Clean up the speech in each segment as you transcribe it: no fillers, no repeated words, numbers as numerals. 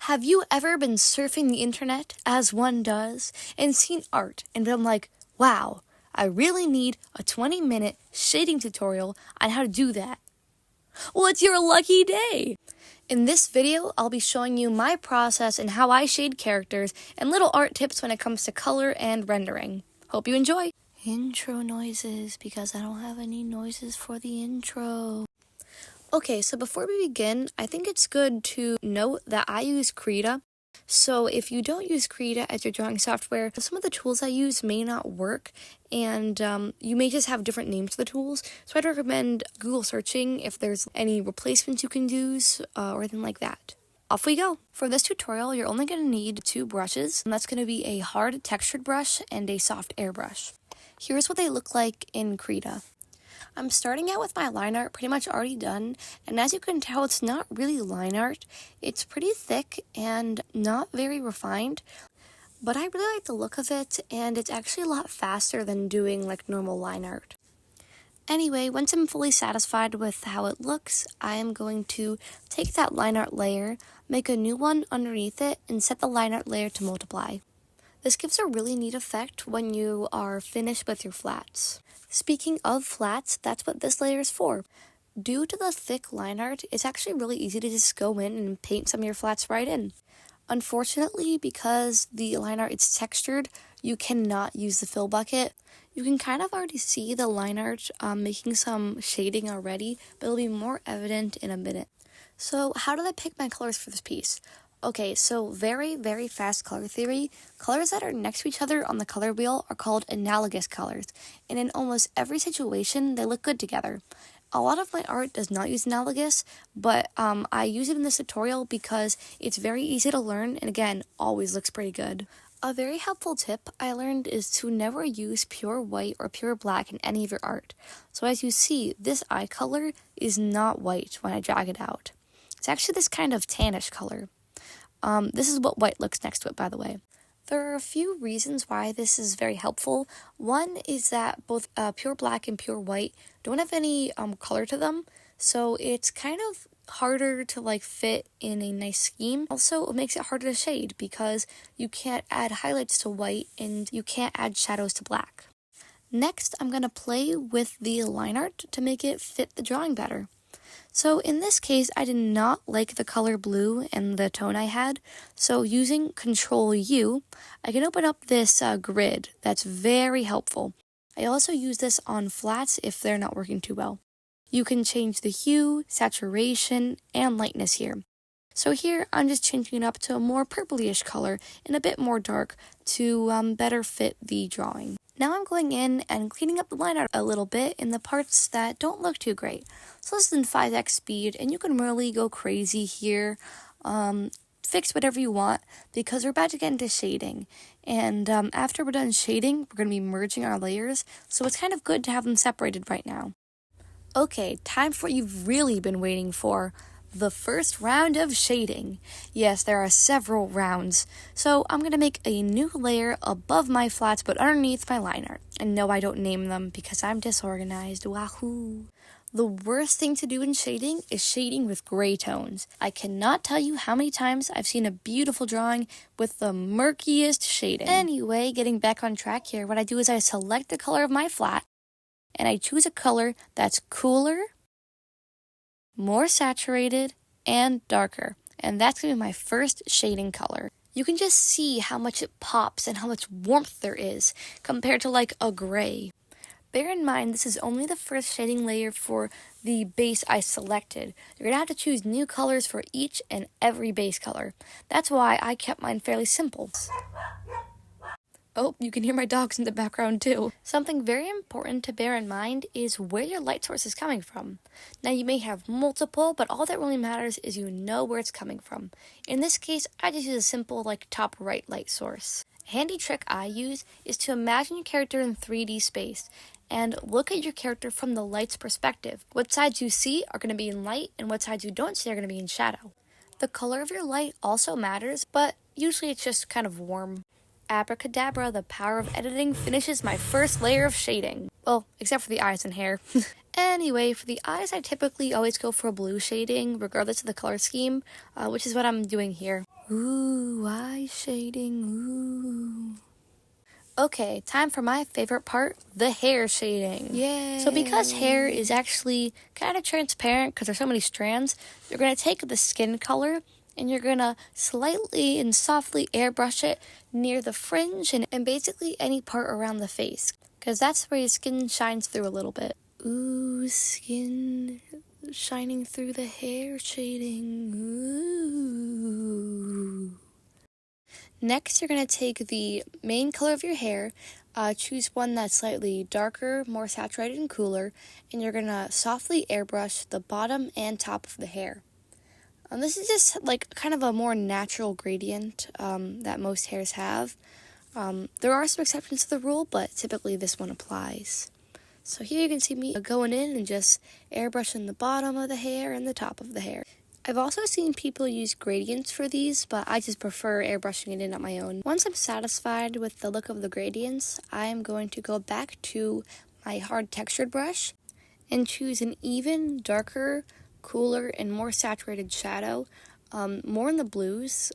Have you ever been surfing the internet, as one does, and seen art and been like, wow, I really need a 20-minute shading tutorial on how to do that? Well, it's your lucky day! In this video, I'll be showing you my process and how I shade characters and little art tips when it comes to color and rendering. Hope you enjoy! Intro noises, because I don't have any noises for the intro. Okay, so before we begin, I think it's good to note that I use Krita. So if you don't use Krita as your drawing software, some of the tools I use may not work, and you may just have different names for the tools. So I'd recommend Google searching if there's any replacements you can use or anything like that. Off we go. For this tutorial, you're only going to need two brushes, and that's going to be a hard textured brush and a soft airbrush. Here's what they look like in Krita. I'm starting out with my line art pretty much already done, and as you can tell, it's not really line art. It's pretty thick and not very refined, but I really like the look of it, and it's actually a lot faster than doing like normal line art. Anyway, once I'm fully satisfied with how it looks, I am going to take that line art layer, make a new one underneath it, and set the line art layer to multiply. This gives a really neat effect when you are finished with your flats. Speaking of flats, that's what this layer is for. Due to the thick line art, it's actually really easy to just go in and paint some of your flats right in. Unfortunately, because the line art is textured, you cannot use the fill bucket. You can kind of already see the line art making some shading already, but it'll be more evident in a minute. So how did I pick my colors for this piece? Okay, so very, very fast color theory. Colors that are next to each other on the color wheel are called analogous colors, and in almost every situation, they look good together. A lot of my art does not use analogous, but I use it in this tutorial because it's very easy to learn, and again, always looks pretty good. A very helpful tip I learned is to never use pure white or pure black in any of your art. So as you see, this eye color is not white when I drag it out. It's actually this kind of tannish color. This is what white looks next to it, by the way. There are a few reasons why this is very helpful. One is that both pure black and pure white don't have any color to them, so it's kind of harder to like fit in a nice scheme. Also, it makes it harder to shade because you can't add highlights to white and you can't add shadows to black. Next, I'm going to play with the line art to make it fit the drawing better. So in this case, I did not like the color blue and the tone I had, so using Control U, I can open up this grid. That's very helpful. I also use this on flats if they're not working too well. You can change the hue, saturation, and lightness here. So here, I'm just changing it up to a more purplyish color and a bit more dark to better fit the drawing. Now I'm going in and cleaning up the line art a little bit in the parts that don't look too great. So less than 5x speed, and you can really go crazy here. Fix whatever you want, because we're about to get into shading. And after we're done shading, we're going to be merging our layers, so it's kind of good to have them separated right now. Okay, time for what you've really been waiting for. The first round of shading. Yes, there are several rounds. So I'm going to make a new layer above my flats but underneath my line art. And no, I don't name them because I'm disorganized. Wahoo! The worst thing to do in shading is shading with gray tones. I cannot tell you how many times I've seen a beautiful drawing with the murkiest shading. Anyway, getting back on track here, what I do is I select the color of my flat and I choose a color that's cooler, more saturated, and darker. And that's going to be my first shading color. You can just see how much it pops and how much warmth there is compared to like a gray. Bear in mind, this is only the first shading layer for the base I selected. You're going to have to choose new colors for each and every base color. That's why I kept mine fairly simple. Oh, you can hear my dogs in the background too. Something very important to bear in mind is where your light source is coming from. Now you may have multiple, but all that really matters is you know where it's coming from. In this case, I just use a simple like top right light source. A handy trick I use is to imagine your character in 3D space and look at your character from the light's perspective. What sides you see are going to be in light and what sides you don't see are going to be in shadow. The color of your light also matters, but usually it's just kind of warm. Abracadabra, the power of editing finishes my first layer of shading. Well, except for the eyes and hair. Anyway, for the eyes, I typically always go for blue shading, regardless of the color scheme, which is what I'm doing here. Ooh, eye shading, ooh. Okay, time for my favorite part, the hair shading. Yay! So because hair is actually kind of transparent because there's so many strands, you're going to take the skin color and you're going to slightly and softly airbrush it near the fringe and basically any part around the face, because that's where your skin shines through a little bit. Ooh, skin shining through the hair shading. Ooh. Next, you're going to take the main color of your hair, choose one that's slightly darker, more saturated and cooler, and you're going to softly airbrush the bottom and top of the hair. This is just like kind of a more natural gradient that most hairs have. There are some exceptions to the rule, but typically this one applies. So here you can see me going in and just airbrushing the bottom of the hair and the top of the hair. I've also seen people use gradients for these, but I just prefer airbrushing it in on my own. Once I'm satisfied with the look of the gradients, I am going to go back to my hard textured brush and choose an even, darker, cooler, and more saturated shadow, more in the blues,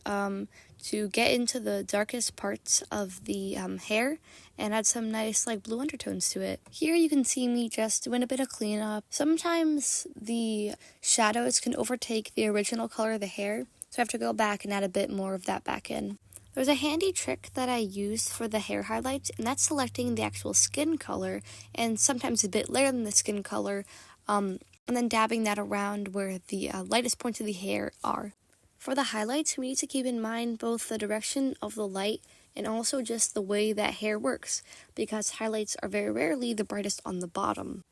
to get into the darkest parts of the hair and add some nice like blue undertones to it. Here you can see me just doing a bit of cleanup. Sometimes the shadows can overtake the original color of the hair, so I have to go back and add a bit more of that back in. There's a handy trick that I use for the hair highlights, and that's selecting the actual skin color, and sometimes a bit later than the skin color, and then dabbing that around where the lightest points of the hair are. For the highlights, we need to keep in mind both the direction of the light and also just the way that hair works, because highlights are very rarely the brightest on the bottom.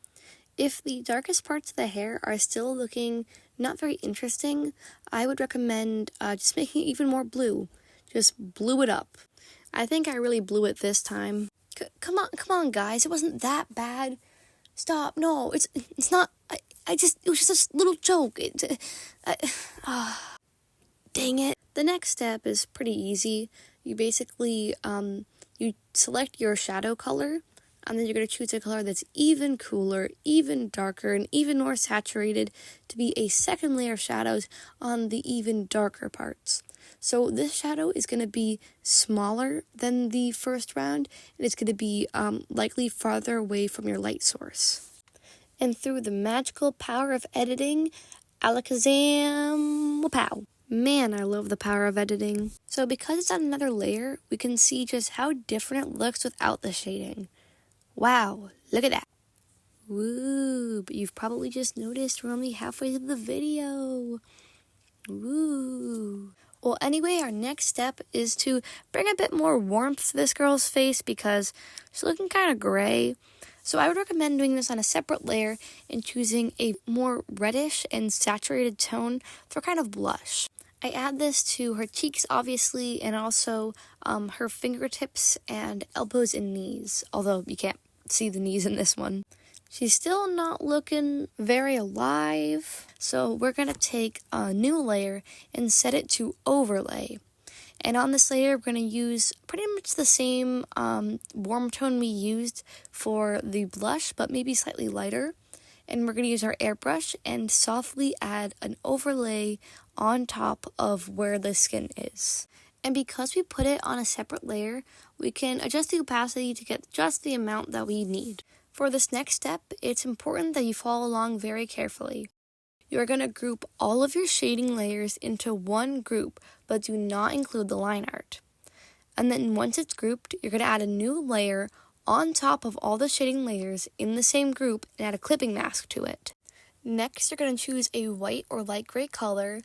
If the darkest parts of the hair are still looking not very interesting, I would recommend just making it even more blue. Just blue it up. I think I really blew it this time. Come on, guys, it wasn't that bad. Stop, no, it's not, it was just a little joke. Dang it. The next step is pretty easy. You basically, you select your shadow color, and then you're going to choose a color that's even cooler, even darker, and even more saturated to be a second layer of shadows on the even darker parts. So this shadow is going to be smaller than the first round, and it's going to be likely farther away from your light source. And through the magical power of editing, alakazam, wapow. Man, I love the power of editing. So because it's on another layer, we can see just how different it looks without the shading. Wow, look at that. Woo, but you've probably just noticed we're only halfway through the video. Woo. Well, anyway, our next step is to bring a bit more warmth to this girl's face because she's looking kind of gray. So I would recommend doing this on a separate layer and choosing a more reddish and saturated tone for kind of blush. I add this to her cheeks, obviously, and also her fingertips and elbows and knees, although you can't see the knees in this one. She's still not looking very alive, so we're going to take a new layer and set it to overlay. And on this layer, we're going to use pretty much the same warm tone we used for the blush, but maybe slightly lighter. And we're going to use our airbrush and softly add an overlay on top of where the skin is. And because we put it on a separate layer, we can adjust the opacity to get just the amount that we need. For this next step, it's important that you follow along very carefully. You are going to group all of your shading layers into one group, but do not include the line art. And then once it's grouped, you're going to add a new layer on top of all the shading layers in the same group and add a clipping mask to it. Next, you're going to choose a white or light gray color.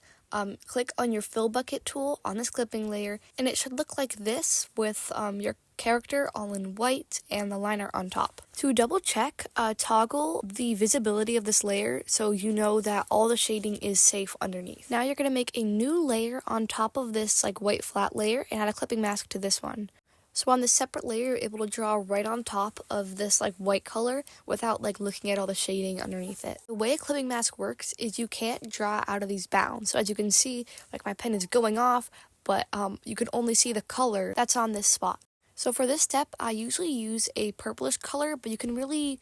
Click on your fill bucket tool on this clipping layer, and it should look like this with your character all in white and the liner on top. To double check, toggle the visibility of this layer so you know that all the shading is safe underneath. Now you're going to make a new layer on top of this like white flat layer and add a clipping mask to this one. So on this separate layer, you're able to draw right on top of this like white color without like looking at all the shading underneath it. The way a clipping mask works is you can't draw out of these bounds. So as you can see, like my pen is going off, but you can only see the color that's on this spot. So for this step, I usually use a purplish color, but you can really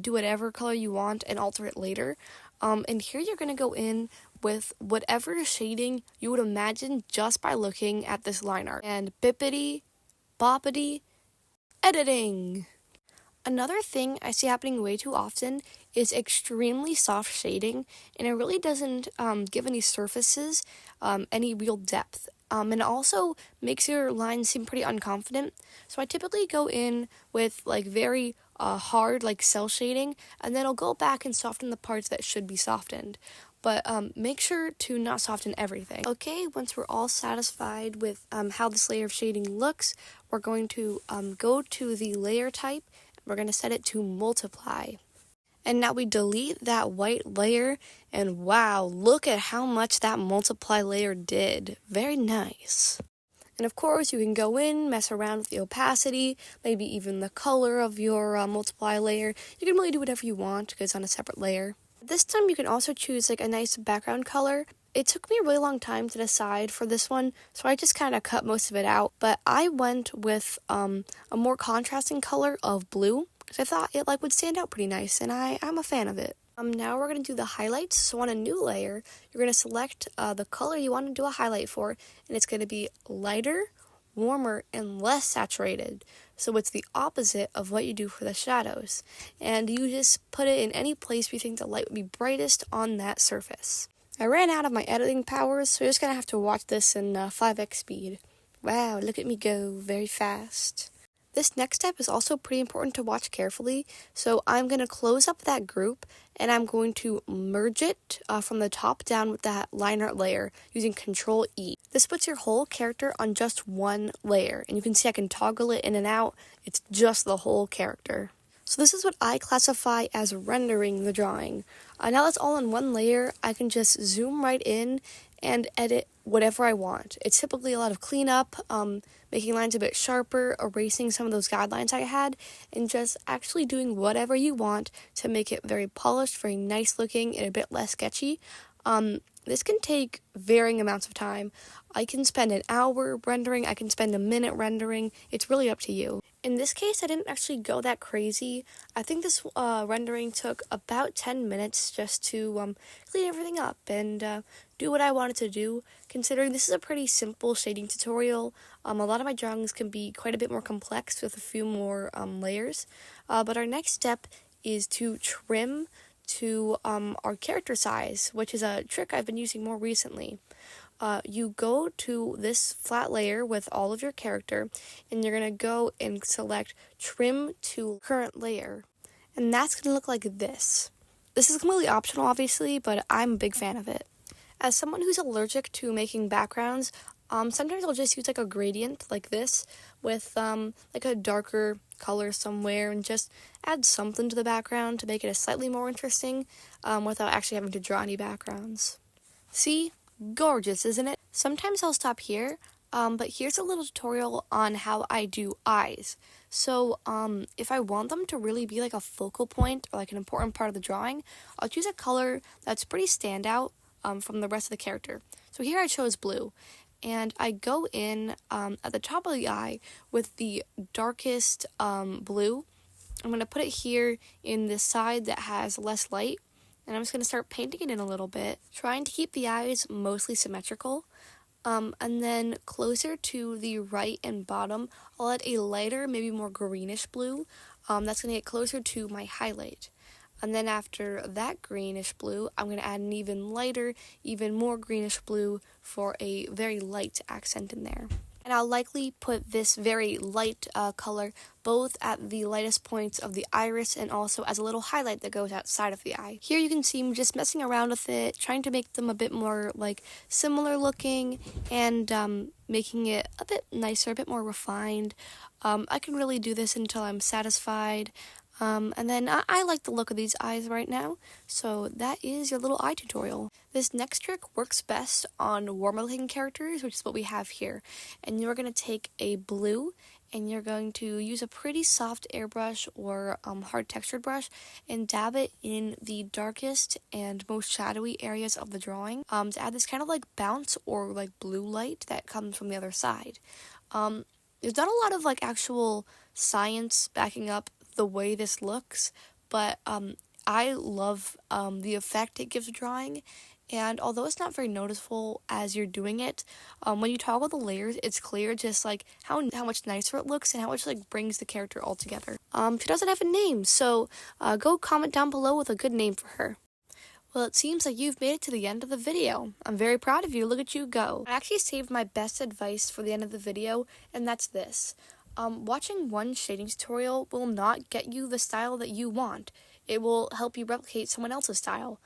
do whatever color you want and alter it later. And here you're going to go in with whatever shading you would imagine just by looking at this line art. And bippity, boppity, editing! Another thing I see happening way too often is extremely soft shading, and it really doesn't give any surfaces any real depth. And it also makes your lines seem pretty unconfident. So I typically go in with like very hard like cell shading, and then I'll go back and soften the parts that should be softened. But make sure to not soften everything. Okay, once we're all satisfied with how this layer of shading looks, we're going to go to the layer type. We're going to set it to multiply. And now we delete that white layer, and wow, look at how much that multiply layer did. Very nice. And of course, you can go in, mess around with the opacity, maybe even the color of your multiply layer. You can really do whatever you want because it's on a separate layer. This time you can also choose like a nice background color. It took me a really long time to decide for this one, so I just kind of cut most of it out. But I went with a more contrasting color of blue because I thought it would stand out pretty nice, and I'm a fan of it. Now we're going to do the highlights. So on a new layer, you're going to select the color you want to do a highlight for, and it's going to be lighter, warmer, and less saturated. So it's the opposite of what you do for the shadows. And you just put it in any place you think the light would be brightest on that surface. I ran out of my editing powers, so you're just going to have to watch this in 5x speed. Wow, look at me go, very fast. This next step is also pretty important to watch carefully, so I'm going to close up that group, and I'm going to merge it from the top down with that line art layer using Control E. This puts your whole character on just one layer, and you can see I can toggle it in and out. It's just the whole character. So this is what I classify as rendering the drawing. Now that's all in one layer, I can just zoom right in and edit whatever I want. It's typically a lot of cleanup, making lines a bit sharper, erasing some of those guidelines I had, and just actually doing whatever you want to make it very polished, very nice looking, and a bit less sketchy. This can take varying amounts of time. I can spend an hour rendering, I can spend a minute rendering. It's really up to you. In this case, I didn't actually go that crazy. I think this rendering took about 10 minutes just to clean everything up and do what I wanted to do. Considering this is a pretty simple shading tutorial, a lot of my drawings can be quite a bit more complex with a few more layers. But our next step is to trim to our character size, which is a trick I've been using more recently. You go to this flat layer with all of your character, and you're going to go and select trim to current layer. And that's going to look like this. This is completely optional, obviously, but I'm a big fan of it. As someone who's allergic to making backgrounds, sometimes I'll just use like a gradient like this with like a darker color somewhere and just add something to the background to make it a slightly more interesting without actually having to draw any backgrounds. See? Gorgeous, isn't it? Sometimes I'll stop here, but here's a little tutorial on how I do eyes. So if I want them to really be like a focal point or like an important part of the drawing, I'll choose a color that's pretty standout from the rest of the character. So here I chose blue, and I go in at the top of the eye with the darkest blue. I'm going to put it here in the side that has less light. And I'm just going to start painting it in a little bit, trying to keep the eyes mostly symmetrical. And then closer to the right and bottom, I'll add a lighter, maybe more greenish blue. That's going to get closer to my highlight. And then after that greenish blue, I'm going to add an even lighter, even more greenish blue for a very light accent in there. And I'll likely put this very light color both at the lightest points of the iris and also as a little highlight that goes outside of the eye. Here you can see me just messing around with it, trying to make them a bit more like similar looking and making it a bit nicer, a bit more refined. I can really do this until I'm satisfied. And then I like the look of these eyes right now, so that is your little eye tutorial. This next trick works best on warmer looking characters, which is what we have here. And you're going to take a blue, and you're going to use a pretty soft airbrush or hard textured brush and dab it in the darkest and most shadowy areas of the drawing to add this kind of like bounce or like blue light that comes from the other side. There's not a lot of like actual science backing up the way this looks, but I love the effect it gives drawing. And although it's not very noticeable as you're doing it, when you toggle the layers, it's clear just like how much nicer it looks and how much like brings the character all together. She doesn't have a name, so go comment down below with a good name for her. Well, it seems like you've made it to the end of the video. I'm very proud of you. Look at you go. I actually saved my best advice for the end of the video, and that's this. Watching one shading tutorial will not get you the style that you want. It will help you replicate someone else's style.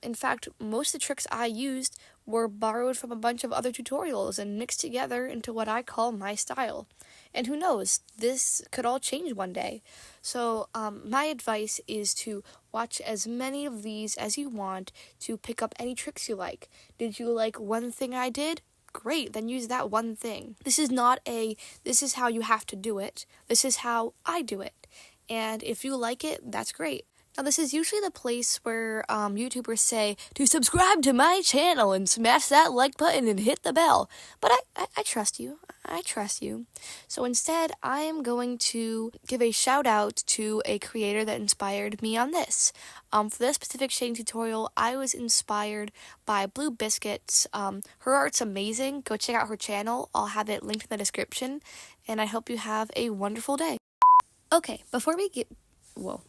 In fact, most of the tricks I used were borrowed from a bunch of other tutorials and mixed together into what I call my style. And who knows, this could all change one day. So, my advice is to watch as many of these as you want to pick up any tricks you like. Did you like one thing I did? Great, then use that one thing. This is not this is how you have to do it. This is how I do it. And if you like it, that's great. Now, this is usually the place where YouTubers say to subscribe to my channel and smash that like button and hit the bell. But I trust you. I trust you. So instead, I am going to give a shout out to a creator that inspired me on this. For this specific shading tutorial, I was inspired by Blue Biscuits. Her art's amazing. Go check out her channel. I'll have it linked in the description. And I hope you have a wonderful day. Okay, before we get... Whoa.